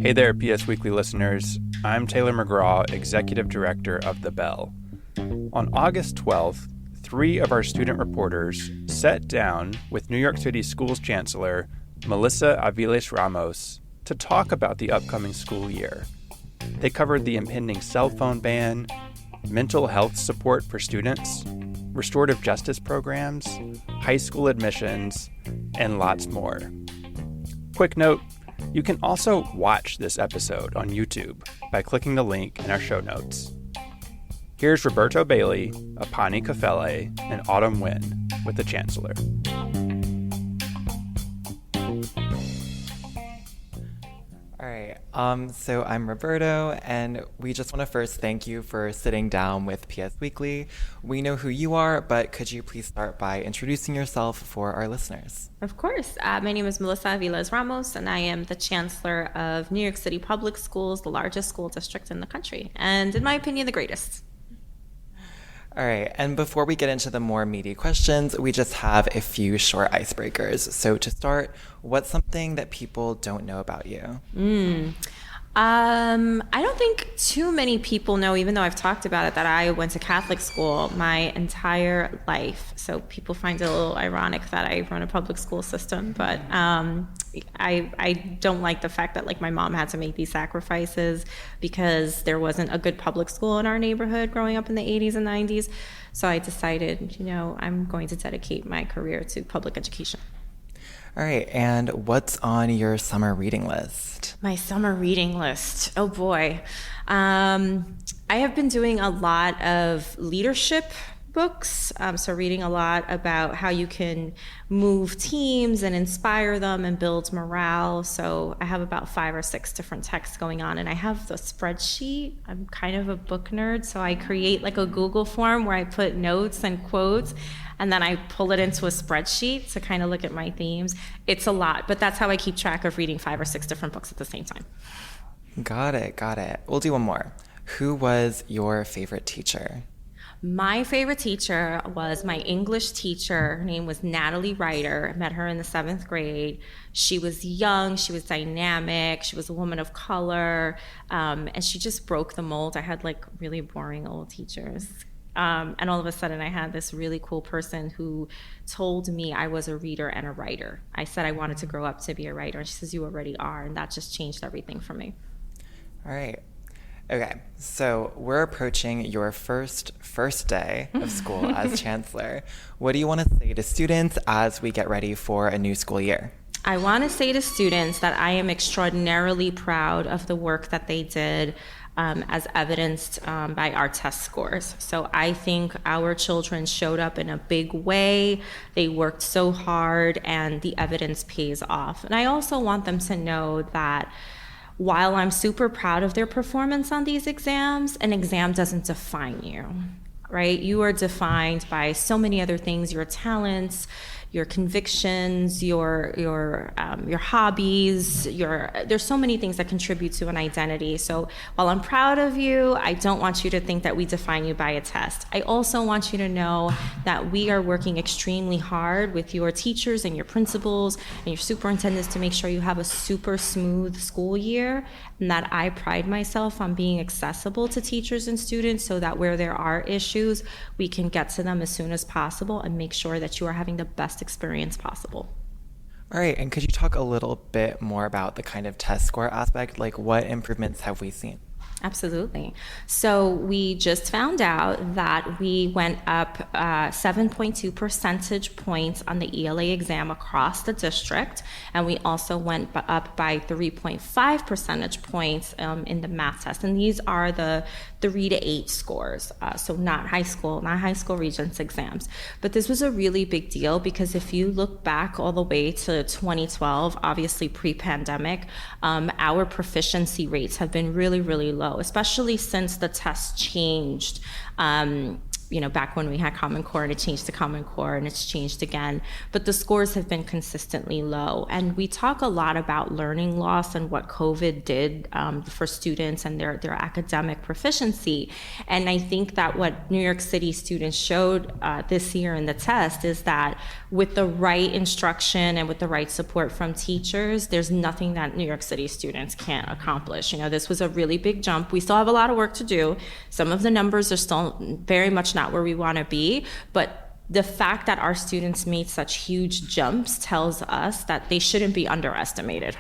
Hey there, PS Weekly listeners. I'm Taylor McGraw, Executive Director of The Bell. On August 12th, 3 of our student reporters sat down with New York City Schools Chancellor Melissa Aviles-Ramos to talk about the upcoming school year. They covered the impending cell phone ban, mental health support for students, restorative justice programs, high school admissions, and lots more. Quick note, you can also watch this episode on YouTube by clicking the link in our show notes. Here's Roberto Bailey, Aponi Kafele, and Autumn Wynn with the Chancellor. All right, so I'm Roberto, and we just want to first thank you for sitting down with PS Weekly. We know who you are, but could you please start by introducing yourself for our listeners? Of course. My name is Melissa Aviles-Ramos, and I am the Chancellor of New York City Public Schools, the largest school district in the country, and in my opinion, the greatest. All right, and before we get into the more meaty questions, we just have a few short icebreakers. So to start, what's something that people don't know about you? I don't think too many people know, even though I've talked about it, that I went to Catholic school my entire life. So people find it a little ironic that I run a public school system, but I don't like the fact that my mom had to make these sacrifices because there wasn't a good public school in our neighborhood growing up in the 80s and 90s. So I decided, I'm going to dedicate my career to public education. All right, and what's on your summer reading list? My summer reading list. Oh boy. I have been doing a lot of leadership books. So reading a lot about how you can move teams and inspire them and build morale. So I have about 5 or 6 different texts going on, and I have the spreadsheet. I'm kind of a book nerd, so I create a Google form where I put notes and quotes, and then I pull it into a spreadsheet to kind of look at my themes. It's a lot, but that's how I keep track of reading 5 or 6 different books at the same time. Got it. We'll do one more. Who was your favorite teacher? My favorite teacher was my English teacher. Her name was Natalie Ryder. I met her in the 7th grade. She was young, she was dynamic, she was a woman of color, and she just broke the mold. I had really boring old teachers. And all of a sudden I had this really cool person who told me I was a reader and a writer. I said I wanted to grow up to be a writer, and she says, you already are, and that just changed everything for me. All right. Okay, so we're approaching your first day of school as Chancellor. What do you want to say to students as we get ready for a new school year? I want to say to students that I am extraordinarily proud of the work that they did, as evidenced by our test scores. So I think our children showed up in a big way. They worked so hard, and the evidence pays off. And I also want them to know that while I'm super proud of their performance on these exams, an exam doesn't define you, right? You are defined by so many other things: your talents, your convictions, your hobbies. There's so many things that contribute to an identity. So while I'm proud of you, I don't want you to think that we define you by a test. I also want you to know that we are working extremely hard with your teachers and your principals and your superintendents to make sure you have a super smooth school year, and that I pride myself on being accessible to teachers and students so that where there are issues, we can get to them as soon as possible and make sure that you are having the best experience possible. All right, and could you talk a little bit more about the kind of test score aspect? What improvements have we seen? Absolutely. So we just found out that we went up 7.2 percentage points on the ELA exam across the district, and we also went up by 3.5 percentage points in the math test. And these are the 3 to 8 scores, so not high school Regents exams. But this was a really big deal because if you look back all the way to 2012, obviously pre-pandemic, our proficiency rates have been really, really low, especially since the test changed back when we had Common Core and it changed to Common Core and it's changed again. But the scores have been consistently low. And we talk a lot about learning loss and what COVID did for students and their academic proficiency. And I think that what New York City students showed this year in the test is that with the right instruction and with the right support from teachers, there's nothing that New York City students can't accomplish. This was a really big jump. We still have a lot of work to do. Some of the numbers are still very much not where we want to be, but the fact that our students made such huge jumps tells us that they shouldn't be underestimated.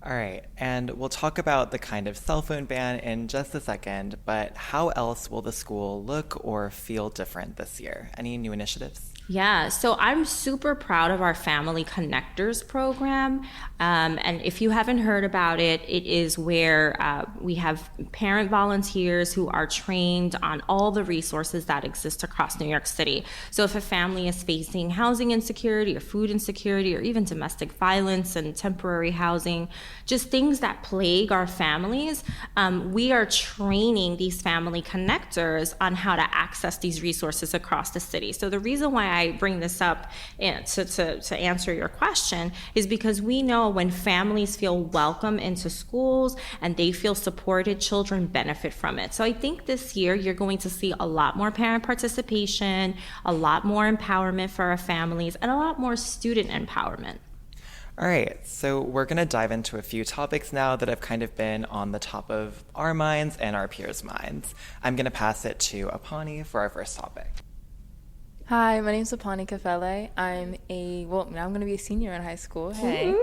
All right, and we'll talk about the kind of cell phone ban in just a second, but how else will the school look or feel different this year? Any new initiatives? Yeah, so I'm super proud of our Family Connectors program. And if you haven't heard about it, it is where we have parent volunteers who are trained on all the resources that exist across New York City. So if a family is facing housing insecurity or food insecurity or even domestic violence and temporary housing, just things that plague our families, we are training these family connectors on how to access these resources across the city. So the reason why I bring this up to answer your question is because we know when families feel welcome into schools and they feel supported, children benefit from it. So I think this year you're going to see a lot more parent participation, a lot more empowerment for our families, and a lot more student empowerment. All right, so we're going to dive into a few topics now that have kind of been on the top of our minds and our peers' minds. I'm going to pass it to Aponi for our first topic. Hi, my name is Aponi Kafele. Now I'm going to be a senior in high school. Hey.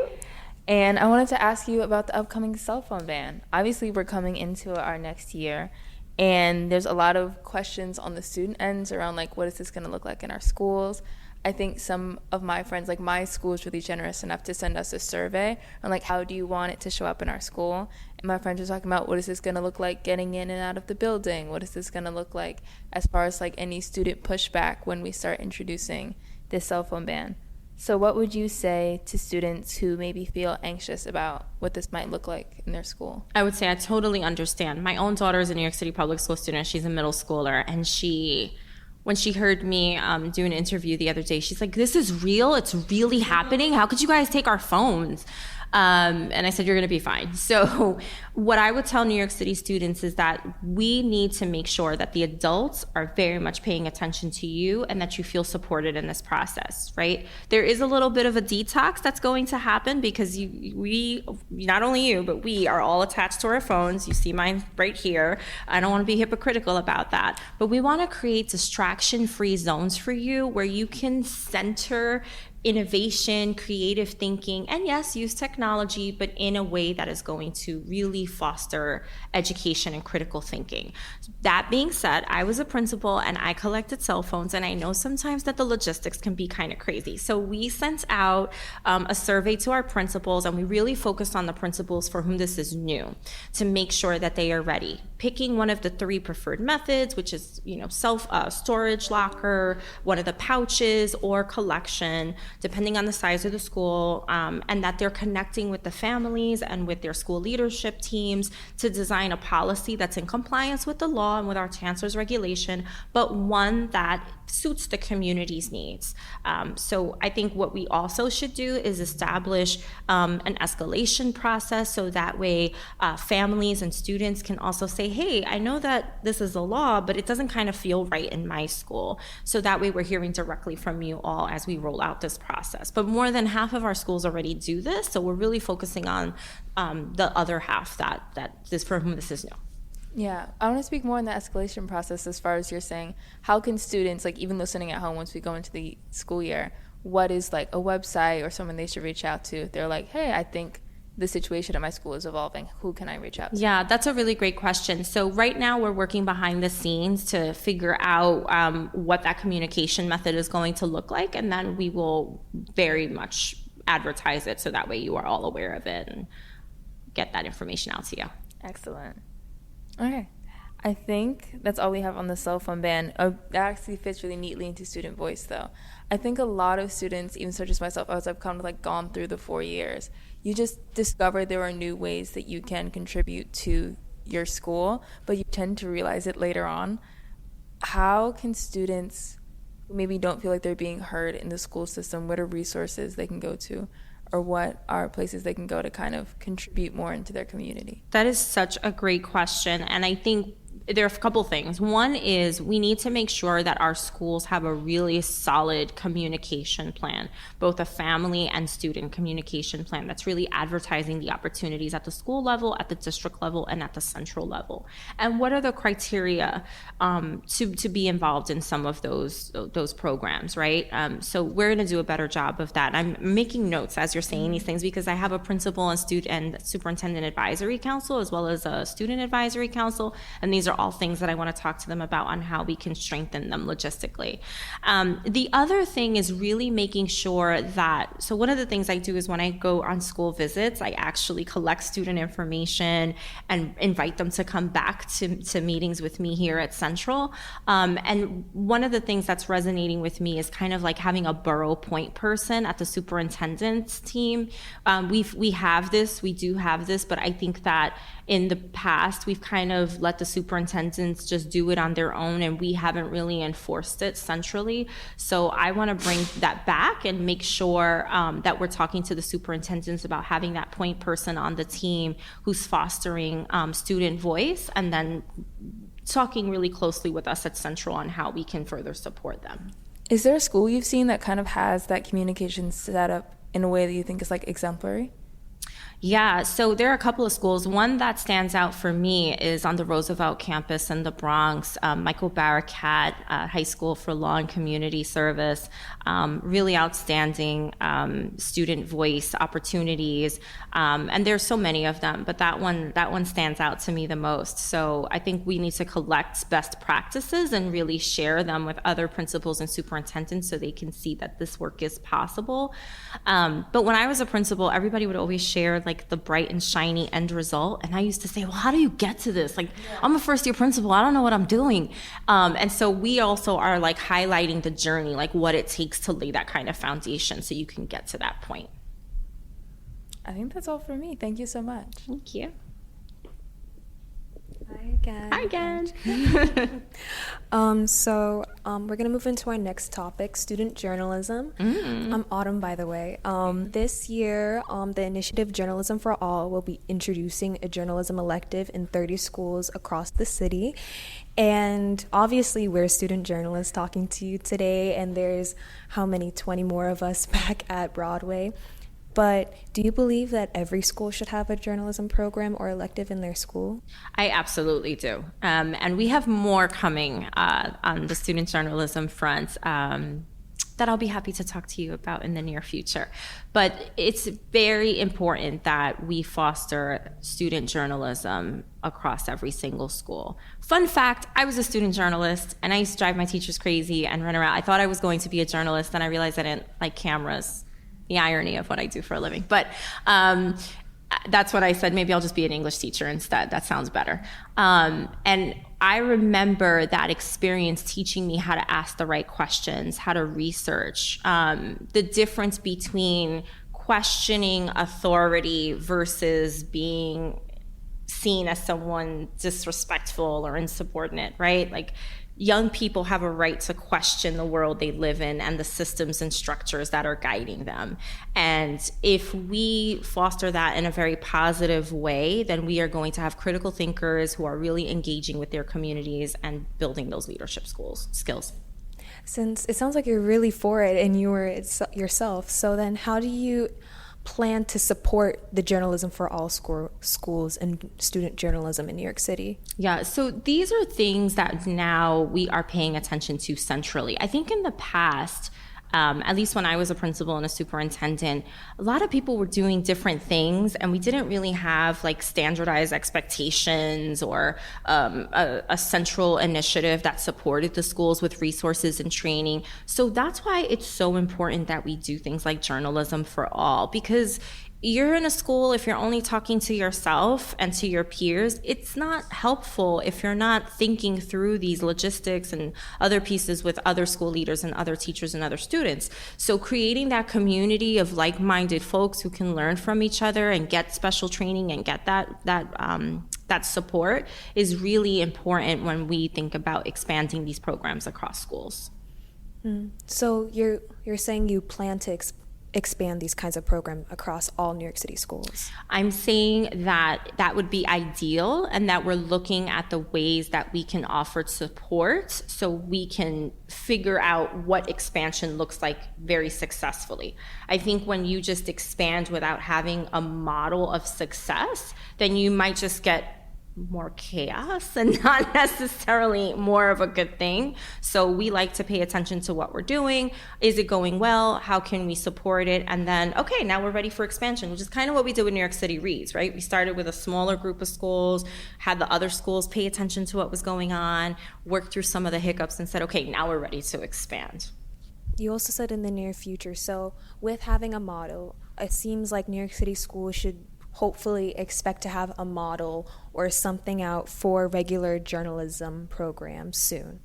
And I wanted to ask you about the upcoming cell phone ban. Obviously, we're coming into our next year, and there's a lot of questions on the student ends around, what is this going to look like in our schools? I think some of my friends, my school is really generous enough to send us a survey on, how do you want it to show up in our school? And my friends were talking about, what is this going to look like getting in and out of the building? What is this going to look like as far as, any student pushback when we start introducing this cell phone ban? So what would you say to students who maybe feel anxious about what this might look like in their school? I would say I totally understand. My own daughter is a New York City public school student. She's a middle schooler, and when she heard me do an interview the other day, she's like, this is real? It's really happening? How could you guys take our phones? And I said, you're going to be fine. So what I would tell New York City students is that we need to make sure that the adults are very much paying attention to you and that you feel supported in this process, right? There is a little bit of a detox that's going to happen because we, not only you, but we are all attached to our phones. You see mine right here. I don't want to be hypocritical about that, but we want to create distraction-free zones for you where you can center innovation, creative thinking, and yes, use technology, but in a way that is going to really foster education and critical thinking. That being said, I was a principal and I collected cell phones, and I know sometimes that the logistics can be kind of crazy. So we sent out a survey to our principals, and we really focused on the principals for whom this is new to make sure that they are ready. Picking one of the 3 preferred methods, which is, storage locker, one of the pouches, or collection, depending on the size of the school, and that they're connecting with the families and with their school leadership teams to design a policy that's in compliance with the law and with our chancellor's regulation, but one that suits the community's needs. So I think what we also should do is establish an escalation process so that way families and students can also say, hey, I know that this is a law, but it doesn't kind of feel right in my school. So that way we're hearing directly from you all as we roll out this process. But more than half of our schools already do this, so we're really focusing on the other half that is for whom this is new. Yeah, I want to speak more on the escalation process as far as you're saying. How can students, even though sitting at home once we go into the school year, what is a website or someone they should reach out to if they're like, hey, I think the situation at my school is evolving. Who can I reach out to? Yeah, that's a really great question. So right now we're working behind the scenes to figure out what that communication method is going to look like, and then we will very much advertise it so that way you are all aware of it and get that information out to you. Excellent. Okay. I think that's all we have on the cell phone ban. That actually fits really neatly into student voice, though. I think a lot of students, even such as myself, as I've kind of gone through the 4 years, you just discover there are new ways that you can contribute to your school, but you tend to realize it later on. how can students who maybe don't feel like they're being heard in the school system, what are resources they can go to, or what are places they can go to kind of contribute more into their community? That is such a great question. And I think there are a couple things. One is we need to make sure that our schools have a really solid communication plan, both a family and student communication plan that's really advertising the opportunities at the school level, at the district level, and at the central level. And what are the criteria to be involved in some of those programs, right? So we're going to do a better job of that. I'm making notes as you're saying these things because I have a principal and student and superintendent advisory council as well as a student advisory council, and these are all things that I want to talk to them about on how we can strengthen them logistically. The other thing is really making sure that, so one of the things I do is when I go on school visits, I actually collect student information and invite them to come back to meetings with me here at Central. And one of the things that's resonating with me is kind of like having a borough point person at the superintendent's team. We do have this, but I think that in the past, we've kind of let the superintendents just do it on their own, and we haven't really enforced it centrally. So I want to bring that back and make sure that we're talking to the superintendents about having that point person on the team who's fostering student voice, and then talking really closely with us at Central on how we can further support them. Is there a school you've seen that kind of has that communication set up in a way that you think is like exemplary? Yeah, so there are a couple of schools. One that stands out for me is on the Roosevelt campus in the Bronx, Michael Barakat High School for Law and Community Service. Really outstanding student voice opportunities, and there's so many of them, but that one stands out to me the most. So I think we need to collect best practices and really share them with other principals and superintendents so they can see that this work is possible. But when I was a principal, everybody would always share like the bright and shiny end result. And I used to say, well, how do you get to this? Like, I'm a first year principal. I don't know what I'm doing. And so we also are like highlighting the journey, like what it takes to lay that kind of foundation so you can get to that point. I think that's all for me. Thank you so much. Thank you. Hi again. So we're going to move into our next topic, student journalism. I'm Autumn, by the way. This year, the initiative Journalism for All will be introducing a journalism elective in 30 schools across the city. And obviously, we're student journalists talking to you today, and there's 20 more of us back at Broadway. But do you believe that every school should have a journalism program or elective in their school? I absolutely do. And we have more coming on the student journalism front that I'll be happy to talk to you about in the near future. But it's very important that we foster student journalism across every single school. Fun fact, I was a student journalist and I used to drive my teachers crazy and run around. I thought I was going to be a journalist, and I realized I didn't like cameras. The irony of what I do for a living. But that's what I said, maybe I'll just be an English teacher instead. That sounds better. And I remember that experience teaching me how to ask the right questions, how to research, the difference between questioning authority versus being seen as someone disrespectful or insubordinate, right? Like, young people have a right to question the world they live in and the systems and structures that are guiding them. And if we foster that in a very positive way, then we are going to have critical thinkers who are really engaging with their communities and building those leadership skills. Since it sounds like you're really for it and you were yourself, so then how do you plan to support the Journalism for All schools and student journalism in New York City? Yeah, so these are things that now we are paying attention to centrally. I think in the past, at least when I was a principal and a superintendent, a lot of people were doing different things, and we didn't really have like standardized expectations or a central initiative that supported the schools with resources and training. So that's why it's so important that we do things like Journalism for All, because you're in a school, if you're only talking to yourself and to your peers, it's not helpful if you're not thinking through these logistics and other pieces with other school leaders and other teachers and other students. So creating that community of like-minded folks who can learn from each other and get special training and get that that support is really important when we think about expanding these programs across schools. So you're saying you plan to expand these kinds of programs across all New York City schools? I'm saying that that would be ideal, and that we're looking at the ways that we can offer support so we can figure out what expansion looks like very successfully. I think when you just expand without having a model of success, then you might just get more chaos and not necessarily more of a good thing. So we like to pay attention to what we're doing. Is it going well? How can we support it? And then, okay, now we're ready for expansion, which is kind of what we did with New York City Reads, right? We started with a smaller group of schools, had the other schools pay attention to what was going on, worked through some of the hiccups, and said, okay, now we're ready to expand. You also said in the near future. So with having a model, it seems like New York City schools should hopefully expect to have a model or something out for regular journalism programs soon.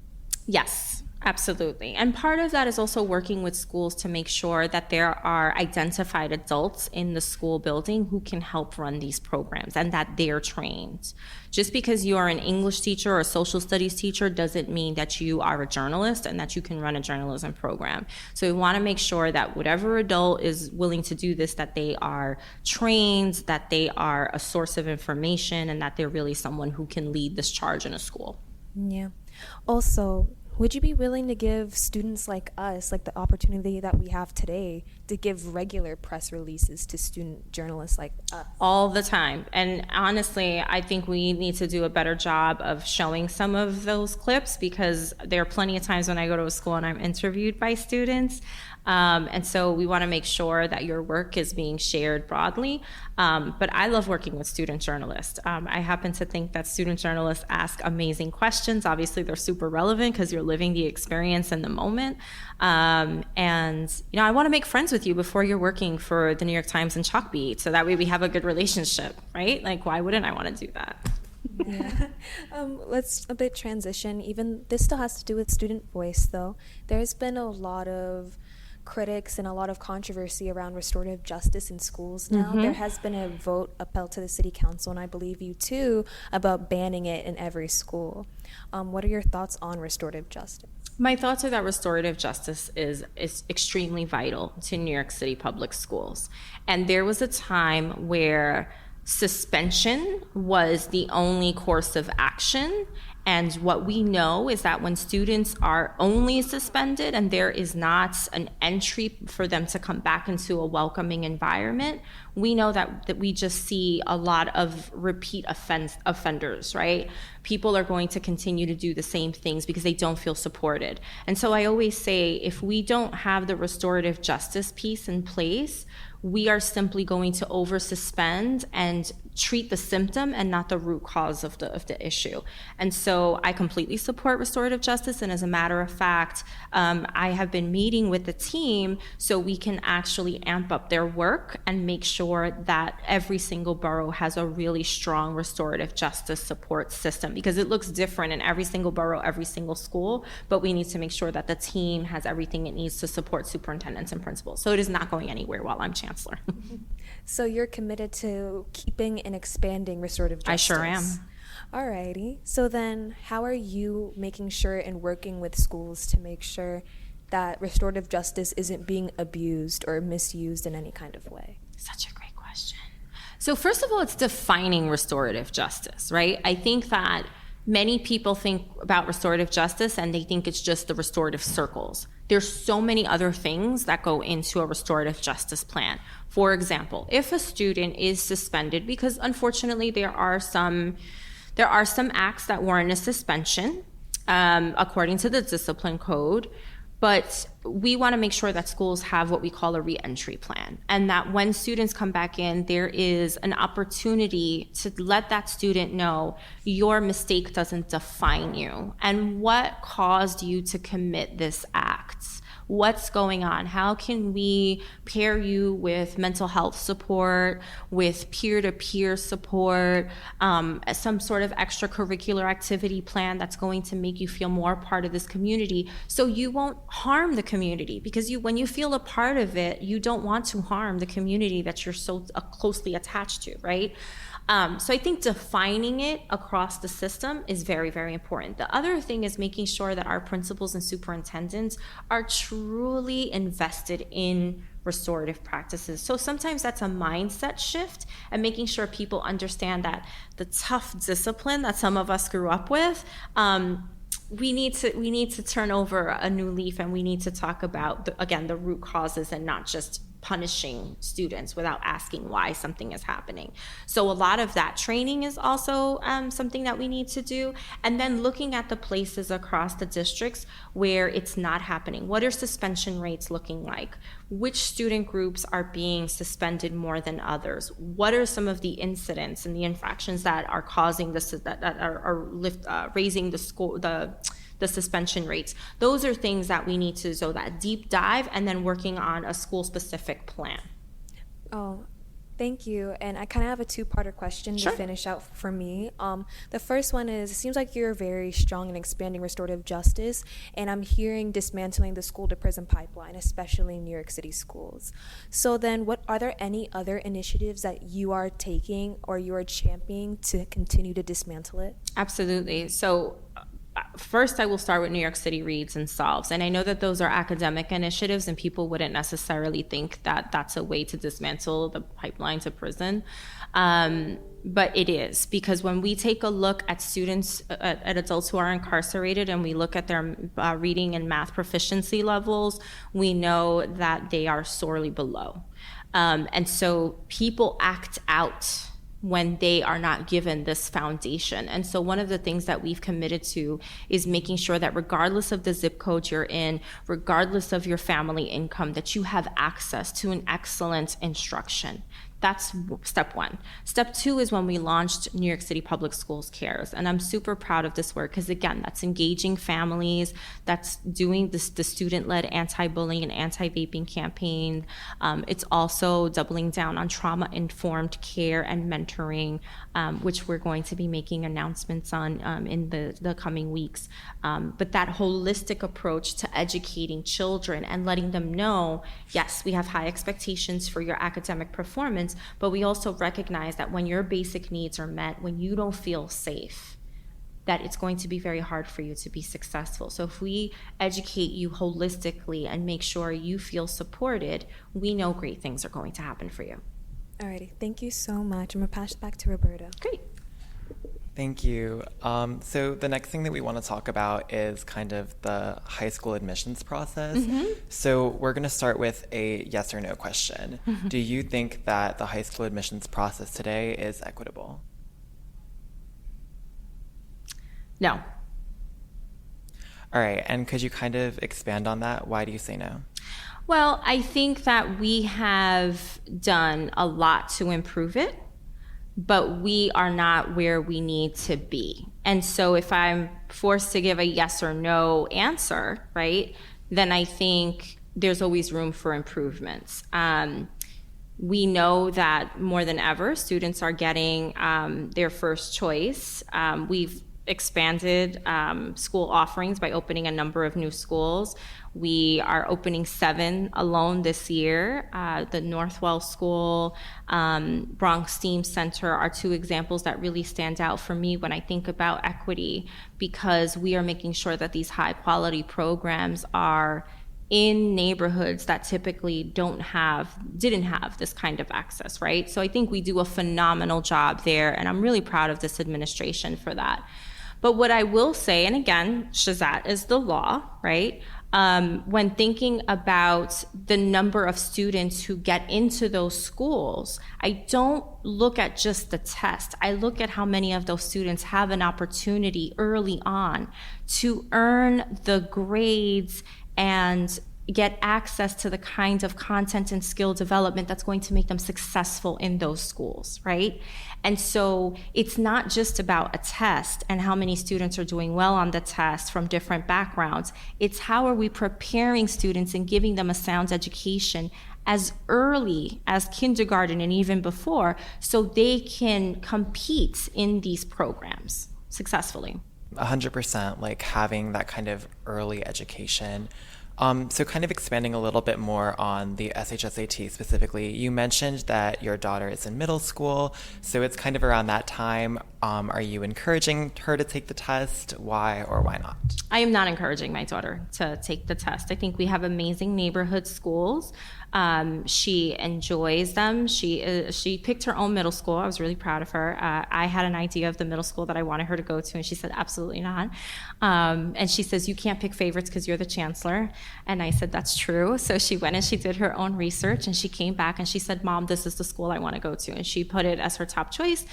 Yes, absolutely. And part of that is also working with schools to make sure that there are identified adults in the school building who can help run these programs and that they're trained. Just because you are an English teacher or a social studies teacher doesn't mean that you are a journalist and that you can run a journalism program. So we want to make sure that whatever adult is willing to do this, that they are trained, that they are a source of information, and that they're really someone who can lead this charge in a school. Yeah. Also, would you be willing to give students like us, like the opportunity that we have today, to give regular press releases to student journalists like us? All the time. And honestly, I think we need to do a better job of showing some of those clips, because there are plenty of times when I go to a school and I'm interviewed by students. And so we want to make sure that your work is being shared broadly. But I love working with student journalists. I happen to think that student journalists ask amazing questions. Obviously, they're super relevant because you're living the experience in the moment. And, I want to make friends with you before you're working for the New York Times and Chalkbeat, so that way we have a good relationship, right? Like, why wouldn't I want to do that? Yeah. Let's a bit transition. Even this still has to do with student voice, though. There's been a lot of critics and a lot of controversy around restorative justice in schools now. There has been a vote upheld to the city council, and I believe you too, about banning it in every school. What are your thoughts on restorative justice? My thoughts are that restorative justice is extremely vital to New York City public schools. And there was a time where suspension was the only course of action. And what we know is that when students are only suspended and there is not an entry for them to come back into a welcoming environment, we know that we just see a lot of repeat offenders, right? People are going to continue to do the same things because they don't feel supported. And so I always say, if we don't have the restorative justice piece in place, we are simply going to over-suspend and treat the symptom and not the root cause of the issue. And so I completely support restorative justice. And as a matter of fact, I have been meeting with the team so we can actually amp up their work and make sure that every single borough has a really strong restorative justice support system, because it looks different in every single borough, every single school, but we need to make sure that the team has everything it needs to support superintendents and principals. So it is not going anywhere while I'm chancellor. So you're committed to keeping and expanding restorative justice? I sure am. Alrighty. So then how are you making sure and working with schools to make sure that restorative justice isn't being abused or misused in any kind of way? Such a great question. So first of all, it's defining restorative justice, right? I think that many people think about restorative justice and they think it's just the restorative circles. There's so many other things that go into a restorative justice plan. For example, if a student is suspended, because unfortunately there are some acts that warrant a suspension according to the discipline code, but we want to make sure that schools have what we call a re-entry plan, and that when students come back in, there is an opportunity to let that student know your mistake doesn't define you and what caused you to commit this act. What's going on? How can we pair you with mental health support, with peer-to-peer support, some sort of extracurricular activity plan that's going to make you feel more part of this community, so you won't harm the community, because when you feel a part of it, you don't want to harm the community that you're so closely attached to, right? So I think defining it across the system is very, very important. The other thing is making sure that our principals and superintendents are truly invested in restorative practices. So sometimes that's a mindset shift, and making sure people understand that the tough discipline that some of us grew up with, we need to turn over a new leaf, and we need to talk about the root causes, and not just punishing students without asking why something is happening. So a lot of that training is also something that we need to do. And then looking at the places across the districts where it's not happening. What are suspension rates looking like? Which student groups are being suspended more than others? What are some of the incidents and the infractions that are causing this, that are raising the suspension rates? Those are things that we need to do that deep dive, and then working on a school-specific plan. Oh, thank you. And I kind of have a two-parter question Sure. to finish out for me. The first one is, it seems like you're very strong in expanding restorative justice, and I'm hearing dismantling the school-to-prison pipeline, especially in New York City schools. So then, are there any other initiatives that you are taking or you are championing to continue to dismantle it? Absolutely. So first, I will start with New York City Reads and Solves. And I know that those are academic initiatives, and people wouldn't necessarily think that that's a way to dismantle the pipeline to prison. But it is, because when we take a look at students, at adults who are incarcerated, and we look at their reading and math proficiency levels, we know that they are sorely below. And so people act out when they are not given this foundation. And so one of the things that we've committed to is making sure that regardless of the zip code you're in, regardless of your family income, that you have access to an excellent instruction. That's step one. Step two is when we launched New York City Public Schools Cares. And I'm super proud of this work, because again, that's engaging families, that's doing the student-led anti-bullying and anti-vaping campaign. It's also doubling down on trauma-informed care and mentoring, which we're going to be making announcements on in the coming weeks. But that holistic approach to educating children and letting them know, yes, we have high expectations for your academic performance, but we also recognize that when your basic needs are met, when you don't feel safe, that it's going to be very hard for you to be successful. So if we educate you holistically and make sure you feel supported, we know great things are going to happen for you. Alrighty, thank you so much. I'm gonna pass it back to Roberto. Great. Thank you. So the next thing that we want to talk about is kind of the high school admissions process. So we're going to start with a yes or no question. Do you think that the high school admissions process today is equitable? No. All right, and could you kind of expand on that? Why do you say no? Well, I think that we have done a lot to improve it, but we are not where we need to be. And so if I'm forced to give a yes or no answer, right, then I think there's always room for improvements. We know that more than ever, students are getting their first choice. We've expanded school offerings by opening a number of new schools. We are opening 7 alone this year. The Northwell School, Bronx STEAM Center are 2 examples that really stand out for me when I think about equity, because we are making sure that these high quality programs are in neighborhoods that typically didn't have this kind of access, right? So I think we do a phenomenal job there, and I'm really proud of this administration for that. But what I will say, and again, SHSAT is the law, right? When thinking about the number of students who get into those schools, I don't look at just the test. I look at how many of those students have an opportunity early on to earn the grades and get access to the kinds of content and skill development that's going to make them successful in those schools, right? And so it's not just about a test and how many students are doing well on the test from different backgrounds. It's how are we preparing students and giving them a sound education as early as kindergarten and even before, so they can compete in these programs successfully. 100%, like having that kind of early education. So kind of expanding a little bit more on the SHSAT specifically, you mentioned that your daughter is in middle school, so it's kind of around that time. Are you encouraging her to take the test? Why or why not? I am not encouraging my daughter to take the test. I think we have amazing neighborhood schools. She enjoys them. She picked her own middle school. I was really proud of her. I had an idea of the middle school that I wanted her to go to, and she said, absolutely not. And she says, you can't pick favorites because you're the chancellor. And I said, that's true. So she went and she did her own research, and she came back and she said, Mom, this is the school I want to go to. And she put it as her top choice.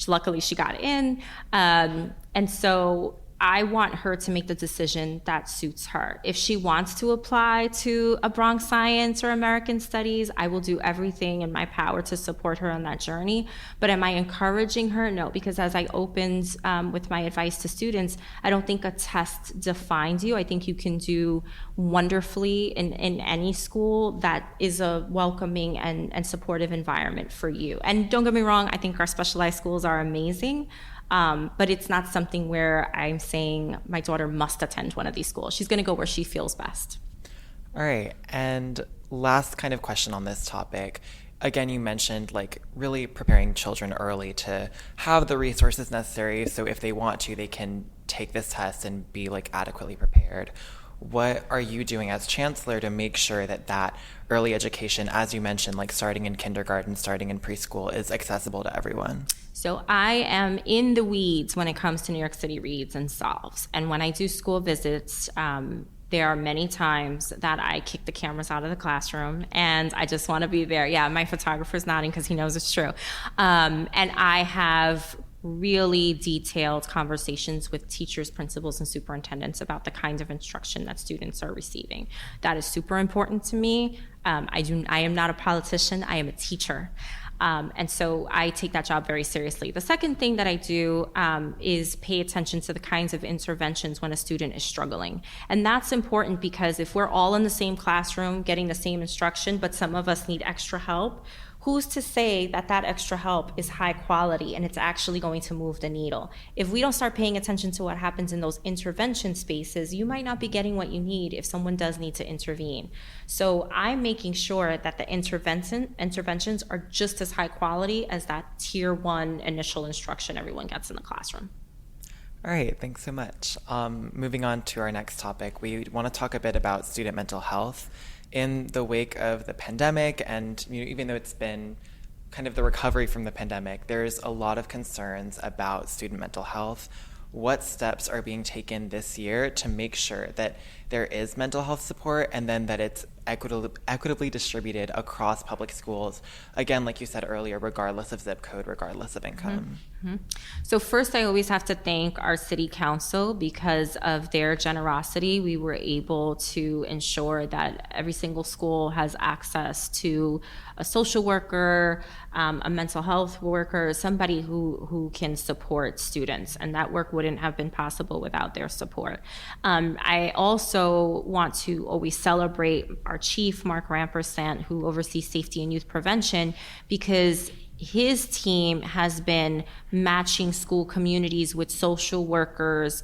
Luckily, she got in. And so I want her to make the decision that suits her. If she wants to apply to a Bronx Science or American Studies, I will do everything in my power to support her on that journey. But am I encouraging her? No, because as I opened with my advice to students, I don't think a test defines you. I think you can do wonderfully in any school that is a welcoming and supportive environment for you. And don't get me wrong, I think our specialized schools are amazing. But it's not something where I'm saying my daughter must attend one of these schools. She's going to go where she feels best. All right. And last kind of question on this topic. Again, you mentioned like really preparing children early to have the resources necessary so if they want to, they can take this test and be like adequately prepared. What are you doing as chancellor to make sure that that early education, as you mentioned, like starting in kindergarten, starting in preschool, is accessible to everyone? So I am in the weeds when it comes to New York City Reads and Solves. And when I do school visits, there are many times that I kick the cameras out of the classroom and I just want to be there. Yeah, my photographer's nodding because he knows it's true. And I have really detailed conversations with teachers, principals, and superintendents about the kinds of instruction that students are receiving. That is super important to me. I am not a politician, I am a teacher. And so I take that job very seriously. The second thing that I do is pay attention to the kinds of interventions when a student is struggling. And that's important because if we're all in the same classroom getting the same instruction, but some of us need extra help, who's to say that that extra help is high quality and it's actually going to move the needle? If we don't start paying attention to what happens in those intervention spaces, you might not be getting what you need if someone does need to intervene. So I'm making sure that the interventions are just as high quality as that tier 1 initial instruction everyone gets in the classroom. All right, thanks so much. Moving on to our next topic, we want to talk a bit about student mental health. In the wake of the pandemic, and even though it's been kind of the recovery from the pandemic, there's a lot of concerns about student mental health. What steps are being taken this year to make sure that there is mental health support and then that it's equitably distributed across public schools? Again, like you said earlier, regardless of zip code, regardless of income. Mm-hmm. So first, I always have to thank our city council. Because of their generosity, we were able to ensure that every single school has access to a social worker, a mental health worker, somebody who can support students. And that work wouldn't have been possible without their support. I also want to always celebrate our chief, Mark Rampersant, who oversees safety and youth prevention, because his team has been matching school communities with social workers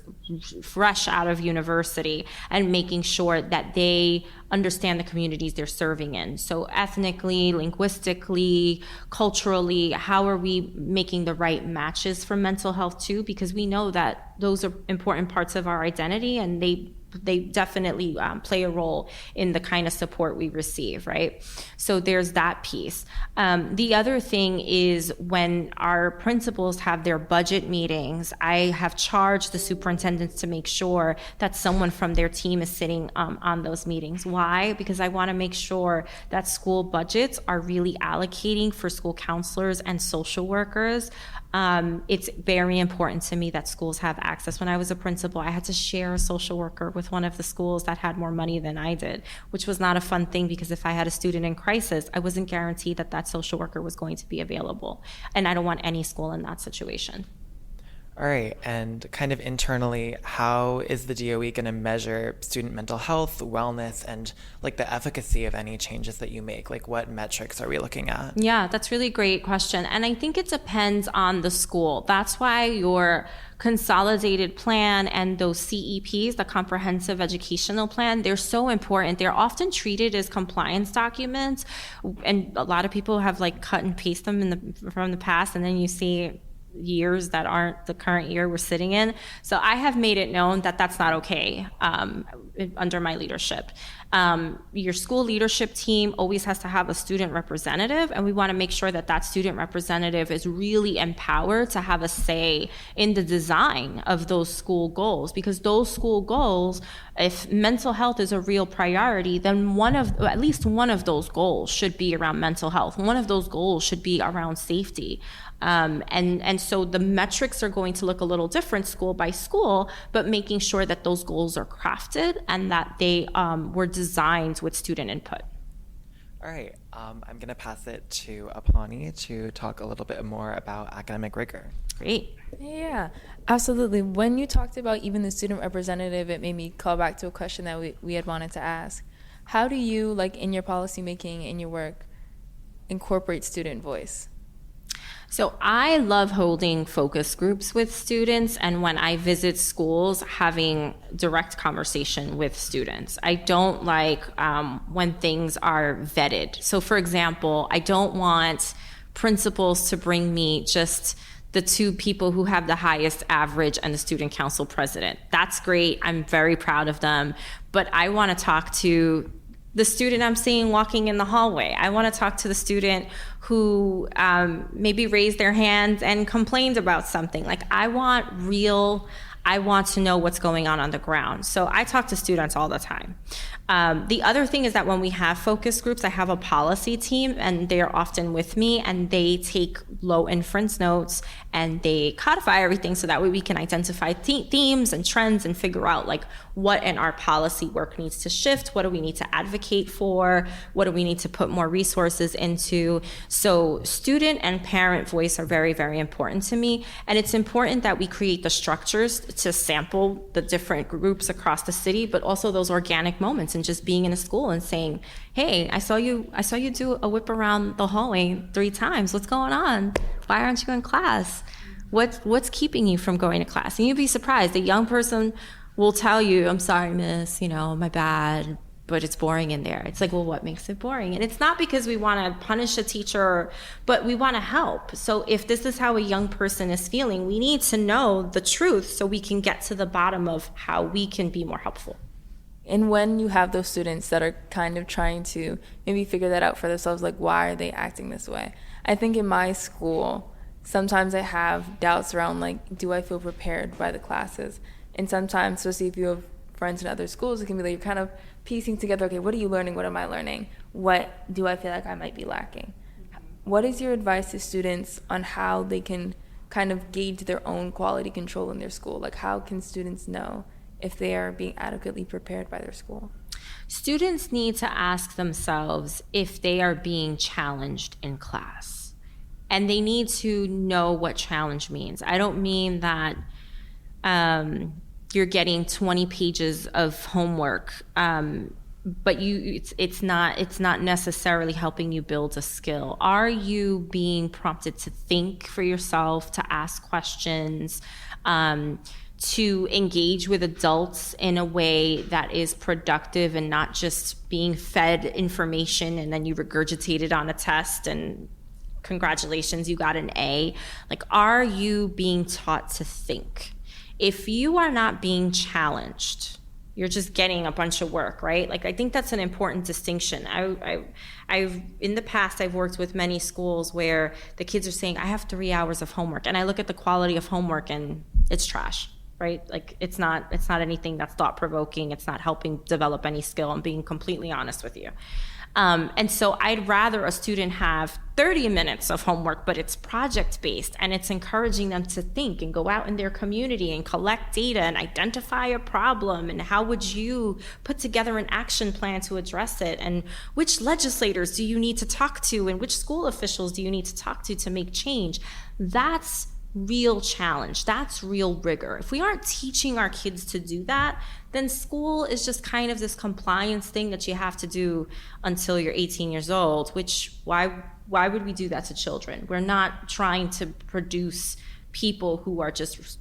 fresh out of university and making sure that they understand the communities they're serving in. So ethnically, linguistically, culturally, how are we making the right matches for mental health too? Because we know that those are important parts of our identity, and they definitely play a role in the kind of support we receive, right? So there's that piece. The other thing is when our principals have their budget meetings, I have charged the superintendents to make sure that someone from their team is sitting on those meetings. Why? Because I want to make sure that school budgets are really allocating for school counselors and social workers. It's very important to me that schools have access. When I was a principal, I had to share a social worker with one of the schools that had more money than I did, which was not a fun thing because if I had a student in crisis, I wasn't guaranteed that that social worker was going to be available. And I don't want any school in that situation. All right, and kind of internally, how is the DOE going to measure student mental health, wellness, and like the efficacy of any changes that you make? Like what metrics are we looking at? Yeah, that's a really great question. And I think it depends on the school. That's why your consolidated plan and those CEPs, the comprehensive educational plan, they're so important. They're often treated as compliance documents. And a lot of people have like cut and paste them from the past, and then you see years that aren't the current year we're sitting in. So I have made it known that that's not okay under my leadership. Your school leadership team always has to have a student representative, and we want to make sure that that student representative is really empowered to have a say in the design of those school goals, because those school goals, if mental health is a real priority, then at least one of those goals should be around mental health. One of those goals should be around safety. And so the metrics are going to look a little different school by school, but making sure that those goals are crafted and that they were designed with student input. All right, I'm going to pass it to Aponi to talk a little bit more about academic rigor. Great. Yeah, absolutely. When you talked about even the student representative, it made me call back to a question that we had wanted to ask. How do you, like in your policy making, in your work, incorporate student voice? So I love holding focus groups with students, and when I visit schools, having direct conversation with students. I don't like when things are vetted. So for example, I don't want principals to bring me just the two people who have the highest average and the student council president. That's great. I'm very proud of them. But I want to talk to the student I'm seeing walking in the hallway. I want to talk to the student who maybe raised their hand and complained about something. Like I want to know what's going on the ground. So I talk to students all the time. The other thing is that when we have focus groups, I have a policy team and they're often with me, and they take low inference notes and they codify everything so that way we can identify themes and trends and figure out like what in our policy work needs to shift, what do we need to advocate for, what do we need to put more resources into. So student and parent voice are very, very important to me. And it's important that we create the structures to sample the different groups across the city, but also those organic moments and just being in a school and saying, hey, I saw you do a whip around the hallway 3 times. What's going on? Why aren't you in class? What's keeping you from going to class? And you'd be surprised. A young person will tell you, I'm sorry, miss, my bad, but it's boring in there. It's like, well, what makes it boring? And it's not because we want to punish a teacher, but we want to help. So if this is how a young person is feeling, we need to know the truth so we can get to the bottom of how we can be more helpful. And when you have those students that are kind of trying to maybe figure that out for themselves, like why are they acting this way? I think in my school, sometimes I have doubts around like, do I feel prepared by the classes? And sometimes, especially if you have friends in other schools, it can be like you're kind of piecing together, okay, what are you learning? What am I learning? What do I feel like I might be lacking? What is your advice to students on how they can kind of gauge their own quality control in their school? Like how can students know if they are being adequately prepared by their school? Students need to ask themselves if they are being challenged in class. And they need to know what challenge means. I don't mean that you're getting 20 pages of homework, but it's not necessarily helping you build a skill. Are you being prompted to think for yourself, to ask questions, to engage with adults in a way that is productive and not just being fed information and then you regurgitate it on a test and congratulations, you got an A? Like, are you being taught to think? If you are not being challenged, you're just getting a bunch of work, right? Like, I think that's an important distinction. I've in the past, I've worked with many schools where the kids are saying, I have 3 hours of homework. And I look at the quality of homework and it's trash, right? Like, it's not anything that's thought-provoking. It's not helping develop any skill. I'm being completely honest with you. And so I'd rather a student have 30 minutes of homework, but it's project-based, and it's encouraging them to think and go out in their community and collect data and identify a problem, and how would you put together an action plan to address it, and which legislators do you need to talk to, and which school officials do you need to talk to make change. That's real challenge. That's real rigor. If we aren't teaching our kids to do that, then school is just kind of this compliance thing that you have to do until you're 18 years old, which why would we do that to children? We're not trying to produce people who are just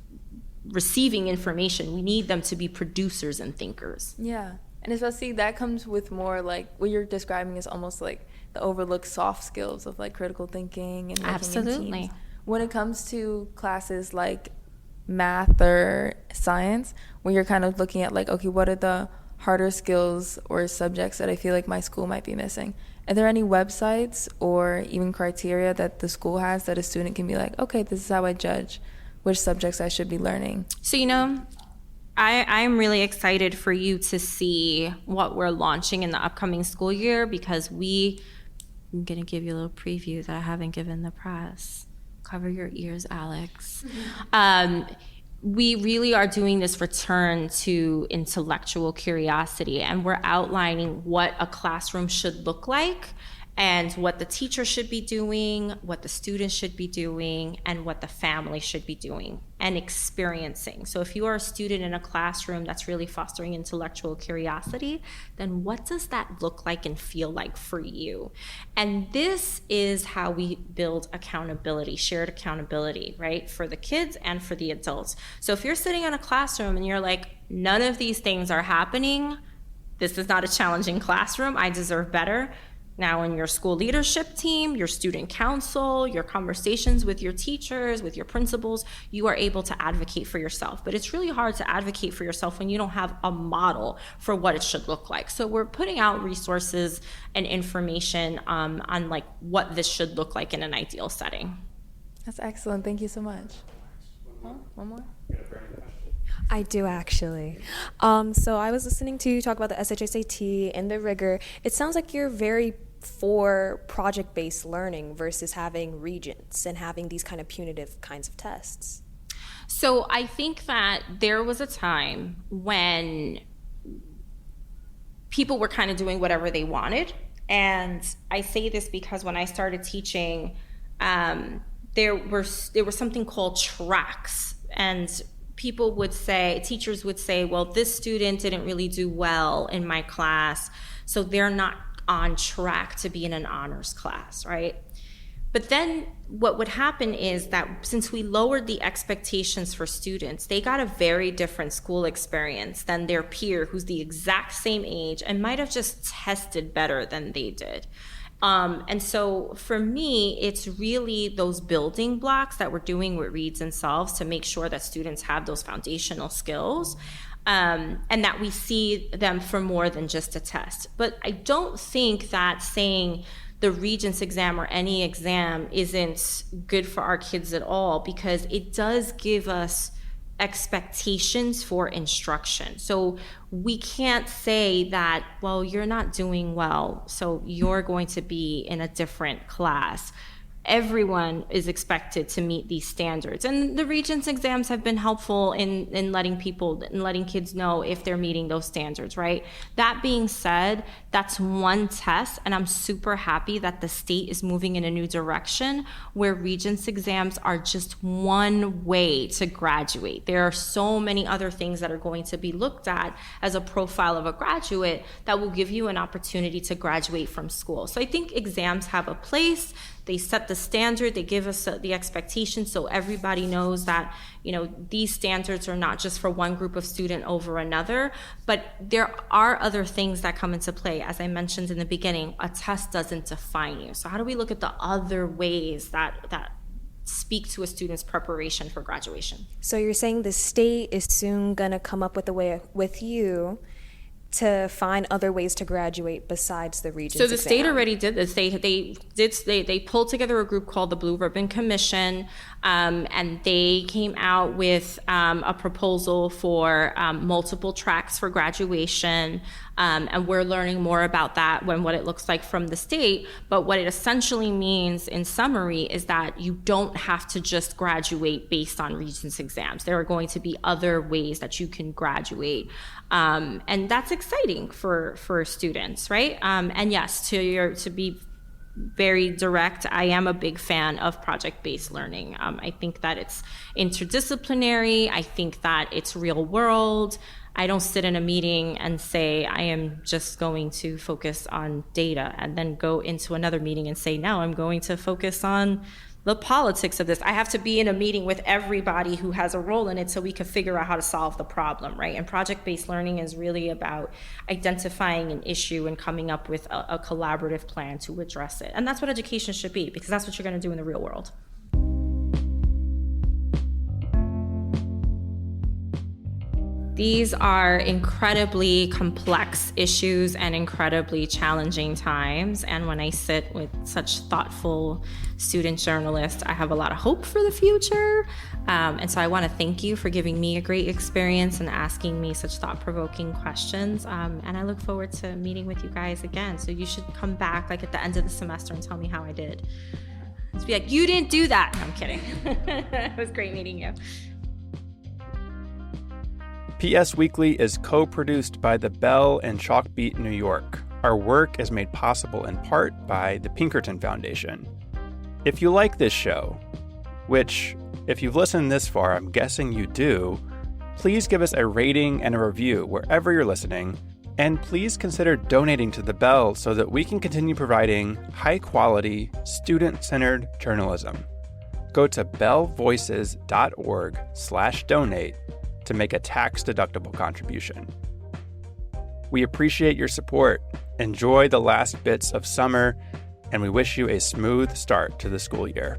receiving information. We need them to be producers and thinkers. Yeah. And especially that comes with more like what you're describing is almost like the overlooked soft skills of like critical thinking and working Absolutely. in teams. When it comes to classes like math or science, where you're kind of looking at like, okay, what are the harder skills or subjects that I feel like my school might be missing? Are there any websites or even criteria that the school has that a student can be like, okay, this is how I judge which subjects I should be learning? So, I'm really excited for you to see what we're launching in the upcoming school year, because I'm going to give you a little preview that I haven't given the press. Cover your ears, Alex. We really are doing this return to intellectual curiosity, and we're outlining what a classroom should look like, and what the teacher should be doing, what the students should be doing, and what the family should be doing and experiencing. So if you are a student in a classroom that's really fostering intellectual curiosity, then what does that look like and feel like for you? And this is how we build accountability, shared accountability, right? For the kids and for the adults. So if you're sitting in a classroom and you're like, none of these things are happening, this is not a challenging classroom, I deserve better. Now, in your school leadership team, your student council, your conversations with your teachers, with your principals, you are able to advocate for yourself. But it's really hard to advocate for yourself when you don't have a model for what it should look like. So we're putting out resources and information on like what this should look like in an ideal setting. That's excellent. Thank you so much. One more? I do actually. So I was listening to you talk about the SHSAT and the rigor. It sounds like you're very for project-based learning versus having regents and having these kind of punitive kinds of tests. So I think that there was a time when people were kind of doing whatever they wanted. And I say this because when I started teaching, there was something called tracks, and teachers would say, well, this student didn't really do well in my class, so they're not on track to be in an honors class, right? But then what would happen is that since we lowered the expectations for students, they got a very different school experience than their peer who's the exact same age and might have just tested better than they did. And so for me, it's really those building blocks that we're doing with Reads and Solves to make sure that students have those foundational skills, and that we see them for more than just a test. But I don't think that saying the Regents exam or any exam isn't good for our kids at all, because it does give us expectations for instruction. So we can't say that, well, you're not doing well, so you're going to be in a different class. Everyone is expected to meet these standards. And the Regents exams have been helpful in letting kids know if they're meeting those standards, right? That being said, that's one test, and I'm super happy that the state is moving in a new direction where Regents exams are just one way to graduate. There are so many other things that are going to be looked at as a profile of a graduate that will give you an opportunity to graduate from school. So I think exams have a place. They set the standard, they give us the expectation, so everybody knows that, these standards are not just for one group of student over another, but there are other things that come into play. As I mentioned in the beginning, a test doesn't define you. So how do we look at the other ways that speak to a student's preparation for graduation? So you're saying the state is soon gonna come up with a way with you to find other ways to graduate besides the Regents exam. So the state already did this. They pulled together a group called the Blue Ribbon Commission, and they came out with a proposal for multiple tracks for graduation. And we're learning more about that when what it looks like from the state. But what it essentially means in summary is that you don't have to just graduate based on Regents exams. There are going to be other ways that you can graduate. And that's exciting for students, right? And yes, to be very direct, I am a big fan of project-based learning. I think that it's interdisciplinary. I think that it's real world. I don't sit in a meeting and say, I am just going to focus on data, and then go into another meeting and say, now I'm going to focus on the politics of this. I have to be in a meeting with everybody who has a role in it so we can figure out how to solve the problem, right? And project-based learning is really about identifying an issue and coming up with a collaborative plan to address it. And that's what education should be, because that's what you're going to do in the real world. These are incredibly complex issues and incredibly challenging times. And when I sit with such thoughtful student journalists, I have a lot of hope for the future. And so I want to thank you for giving me a great experience and asking me such thought-provoking questions. And I look forward to meeting with you guys again. So you should come back like at the end of the semester and tell me how I did. Just be like, you didn't do that. No, I'm kidding. It was great meeting you. PS Weekly is co-produced by The Bell and Chalkbeat New York. Our work is made possible in part by the Pinkerton Foundation. If you like this show, which, if you've listened this far, I'm guessing you do, please give us a rating and a review wherever you're listening, and please consider donating to The Bell so that we can continue providing high-quality, student-centered journalism. Go to bellvoices.org/donate to make a tax-deductible contribution. We appreciate your support, enjoy the last bits of summer, and we wish you a smooth start to the school year.